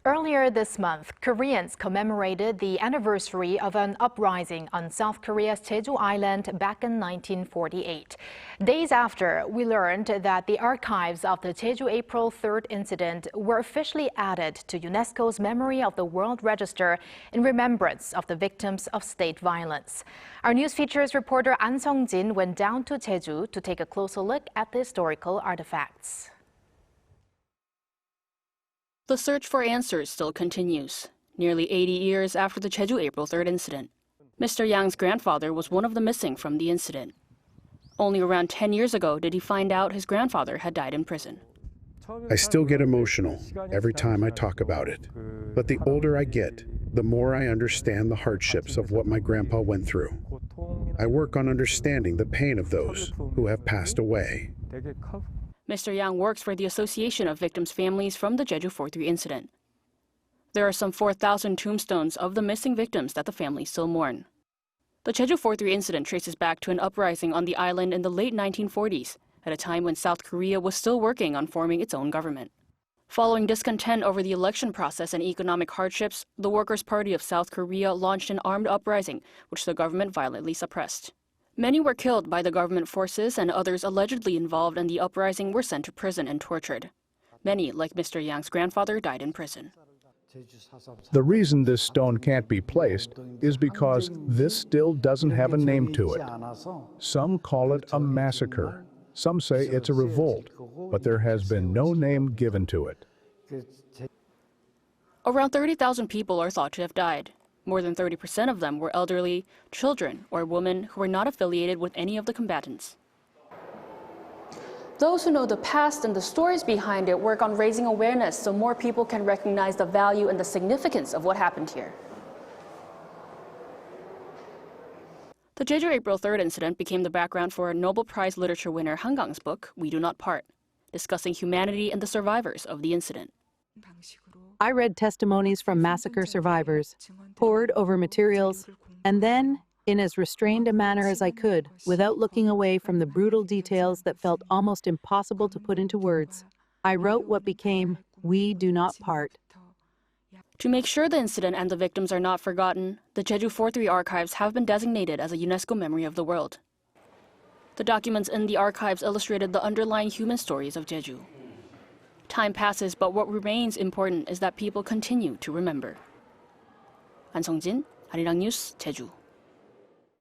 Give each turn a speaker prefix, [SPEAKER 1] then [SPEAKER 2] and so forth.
[SPEAKER 1] Earlier this month, Koreans commemorated the anniversary of an uprising on South Korea's Jeju Island back in 1948. Days after, we learned that the archives of the Jeju April 3rd incident were officially added to UNESCO's Memory of the World Register in remembrance of the victims of state violence. Our news features reporter Ahn Sung-jin went down to Jeju to take a closer look at the historical artifacts.
[SPEAKER 2] The search for answers still continues, nearly 80 years after the Jeju April 3rd incident. Mr. Yang's grandfather was one of the missing from the incident. Only around 10 years ago did he find out his grandfather had died in prison.
[SPEAKER 3] I still get emotional every time I talk about it. But the older I get, the more I understand the hardships of what my grandpa went through. I work on understanding the pain of those who have passed away.
[SPEAKER 2] Mr. Yang works for the Association of Victims' Families from the Jeju 4-3 incident. There are some 4,000 tombstones of the missing victims that the families still mourn. The Jeju 4-3 incident traces back to an uprising on the island in the late 1940s, at a time when South Korea was still working on forming its own government. Following discontent over the election process and economic hardships, the Workers' Party of South Korea launched an armed uprising, which the government violently suppressed. Many were killed by the government forces, and others allegedly involved in the uprising were sent to prison and tortured. Many, like Mr. Yang's grandfather, died in prison.
[SPEAKER 4] The reason this stone can't be placed is because this still doesn't have a name to it. Some call it a massacre. Some say it's a revolt, but there has been no name given to it.
[SPEAKER 2] Around 30,000 people are thought to have died. More than 30% of them were elderly, children, or women who were not affiliated with any of the combatants. Those who know the past and the stories behind it work on raising awareness so more people can recognize the value and the significance of what happened here. The Jeju April 3rd incident became the background for Nobel Prize Literature winner Han Gang's book, We Do Not Part, discussing humanity and the survivors of the incident.
[SPEAKER 5] I read testimonies from massacre survivors, pored over materials, and then, in as restrained a manner as I could, without looking away from the brutal details that felt almost impossible to put into words, I wrote what became We Do Not Part.
[SPEAKER 2] To make sure the incident and the victims are not forgotten, the Jeju 4-3 archives have been designated as a UNESCO Memory of the World. The documents in the archives illustrated the underlying human stories of Jeju. Time passes, but what remains important is that people continue to remember. Ahn Sung-jin, Arirang News, Jeju.